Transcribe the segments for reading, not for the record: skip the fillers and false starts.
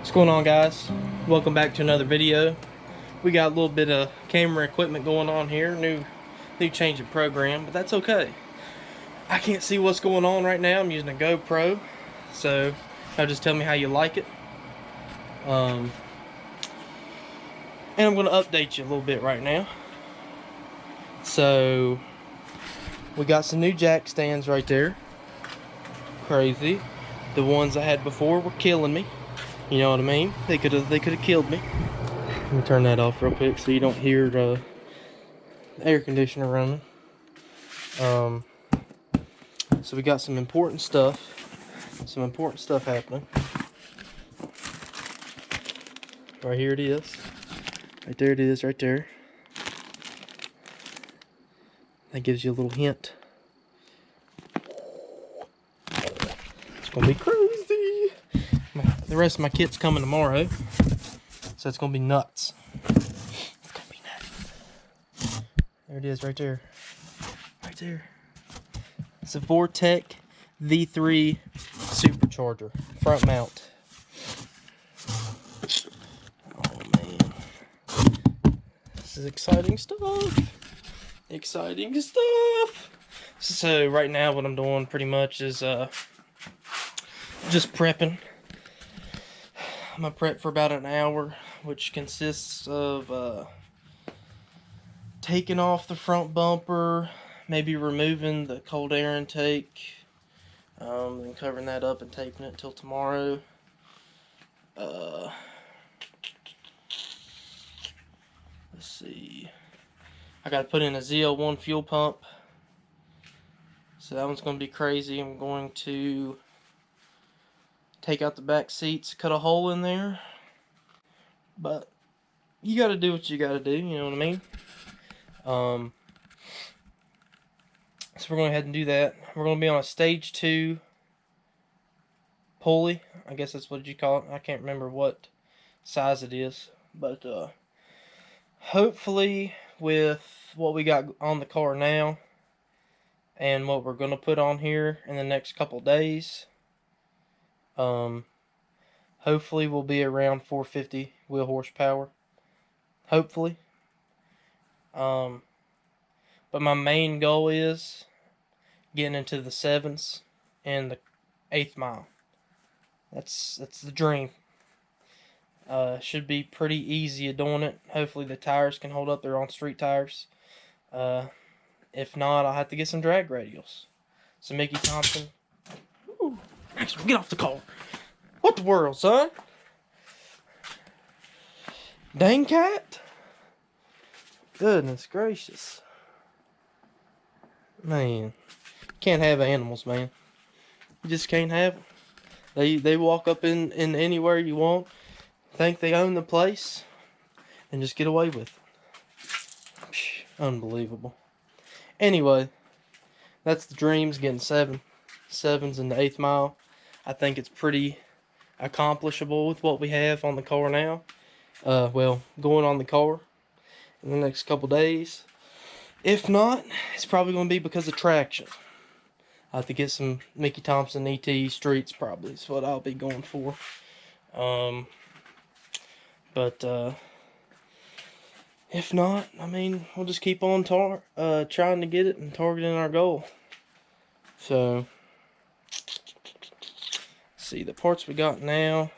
What's going on, guys? Welcome back to another video. We got a little bit of camera equipment going on here, new change of program, but that's okay. I can't see what's going on right now. I'm using a GoPro, so y'all just tell me how you like it. And I'm going to update you a little bit right now. So we got some new jack stands right there. Crazy. The ones I had before were killing me. You know what I mean? They could have killed me. Let me turn that off real quick so you don't hear the air conditioner running. So we got some important stuff happening. Right here it is. Right there it is, right there. That gives you a little hint. It's gonna be crazy. The rest of my kit's coming tomorrow, so it's gonna be nuts. It's gonna be nuts. There it is, right there. Right there. It's a Vortec V6 Supercharger, front mount. Oh man, this is exciting stuff. Exciting stuff. So right now, what I'm doing pretty much is just prepping. I'm gonna prep for about an hour, which consists of taking off the front bumper, maybe removing the cold air intake, and covering that up and taping it till tomorrow. Let's see. I gotta put in a ZL1 fuel pump, so that one's gonna be crazy. I'm going to take out the back seats, cut a hole in there, but you gotta do what you gotta do, you know what I mean? So we're going to go ahead and do that. We're going to be on a stage 2 pulley. I guess that's what you call it. I can't remember what size it is. But hopefully with what we got on the car now and what we're going to put on here in the next couple days, hopefully we'll be around 450 wheel horsepower. Hopefully. But my main goal is getting into the 7s and the 8th mile. That's the dream. Should be pretty easy of doing it. Hopefully the tires can hold up. They're on street tires. If not, I'll have to get some drag radials. So Mickey Thompson. Ooh, Maxwell, get off the car. What the world, son? Dang cat. Goodness gracious. Man. Can't have animals, man. You just can't have them. They walk up in anywhere you want, think they own the place, and just get away with it. Unbelievable. Anyway, that's the dreams, getting 7s in the 8th mile. I think it's pretty accomplishable with what we have on the car now. Well, going on the car in the next couple days. If not, it's probably going to be because of traction. I have to get some Mickey Thompson ET streets, probably is what I'll be going for. If not, I mean, we'll just keep on trying to get it and targeting our goal. So, see the parts we got now.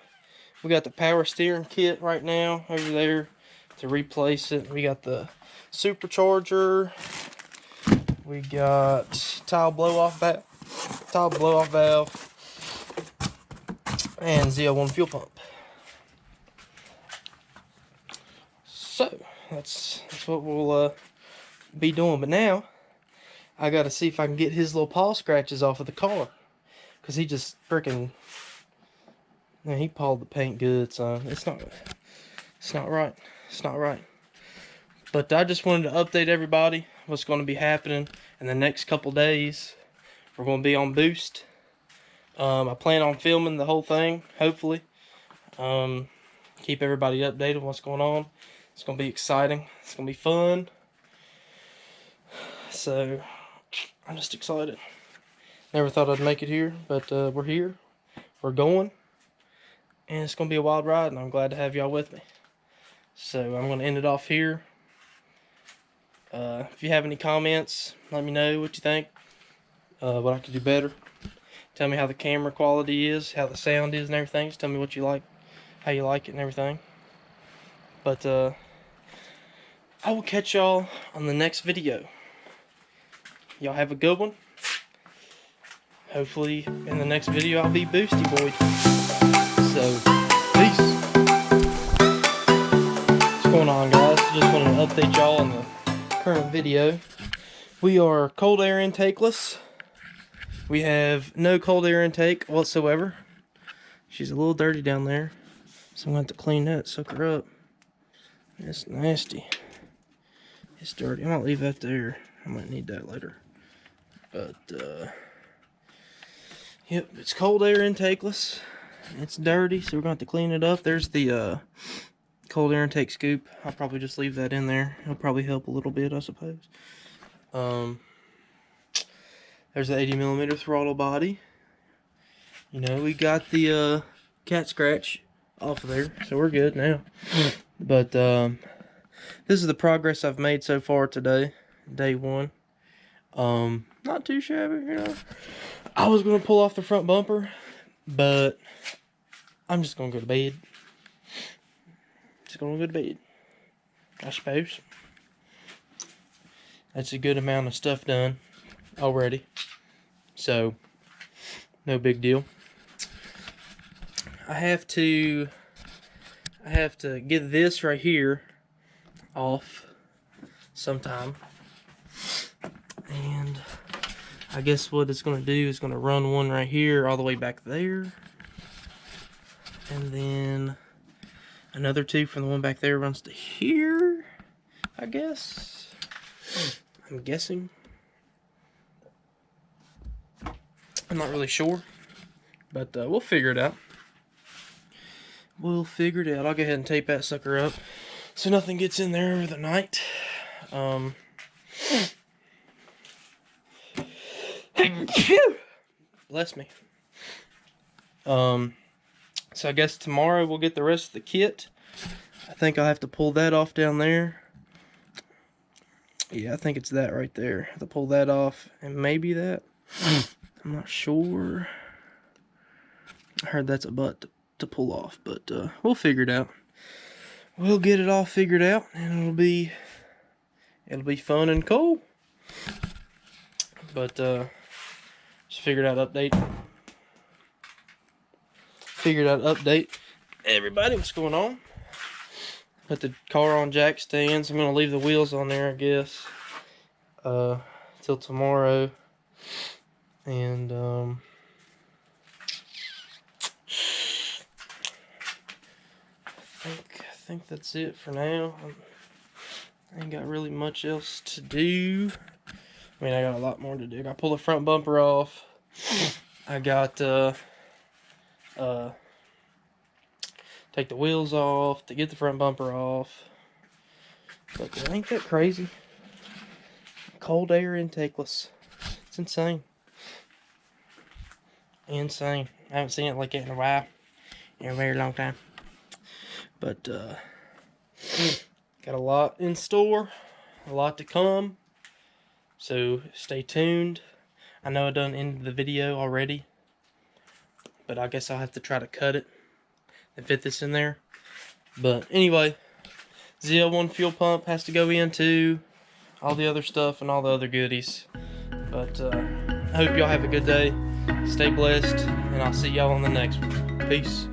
We got the power steering kit right now over there to replace it. We got the supercharger. We got tile blow-off valve, and ZL1 fuel pump. So that's what we'll be doing. But now I gotta see if I can get his little paw scratches off of the car, cause he just freaking, man, he pawed the paint good, son. It's not right. It's not right. But I just wanted to update everybody what's going to be happening in the next couple days. We're going to be on Boost. I plan on filming the whole thing, hopefully. Keep everybody updated on what's going on. It's going to be exciting. It's going to be fun. So, I'm just excited. Never thought I'd make it here, but we're here. We're going. and it's going to be a wild ride, and I'm glad to have y'all with me. So I'm going to end it off here. If you have any comments, let me know what you think, what I could do better. Tell me how the camera quality is, how the sound is and everything. Just tell me what you like, how you like it and everything. But I will catch y'all on the next video. Y'all have a good one. Hopefully in the next video I'll be Boosty Boy. So, peace. What's going on, guys? Just wanted to update y'all on the current video. We are cold air intakeless. We have no cold air intake whatsoever. She's a little dirty down there, so I'm going to have to clean that, soak her up. It's nasty. It's dirty. I might leave that there. I might need that later. But, yep, it's cold air intakeless. It's dirty, so we're going to have to clean it up. There's the cold air intake scoop. I'll probably just leave that in there. It'll probably help a little bit, I suppose. There's the 80mm throttle body. You know, we got the cat scratch off of there, so we're good now. But this is the progress I've made so far today, day one. Not too shabby, you know. I was gonna pull off the front bumper, but I'm just gonna go to bed. Just gonna go to bed, I suppose. That's a good amount of stuff done already, so no big deal. I have to get this right here off sometime, and I guess what it's going to do is going to run one right here all the way back there, and then another two from the one back there runs to here, I guess. I'm guessing. I'm not really sure, but we'll figure it out. We'll figure it out. I'll go ahead and tape that sucker up so nothing gets in there over the night. Bless me. So I guess tomorrow we'll get the rest of the kit. I think I'll have to pull that off down there. Yeah, I think it's that right there. I have to pull that off, and maybe that. I'm not sure. I heard that's a butt to pull off, but we'll figure it out. We'll get it all figured out, and it'll be fun and cool. But just figured out update. Everybody, what's going on? Put the car on jack stands. I'm gonna leave the wheels on there, I guess, till tomorrow. And I think that's it for now. I ain't got really much else to do. I mean, I got a lot more to do. I got to pull the front bumper off. I got take the wheels off to get the front bumper off. But ain't that crazy? Cold air intakeless. It's insane. Insane. I haven't seen it like that in a while. In a very long time. But got a lot in store. A lot to come. So stay tuned. I know I done ended the video already, but I guess I'll have to try to cut it and fit this in there. But anyway, ZL1 fuel pump has to go in too. All the other stuff and all the other goodies. But I hope y'all have a good day. Stay blessed, and I'll see y'all on the next one. Peace.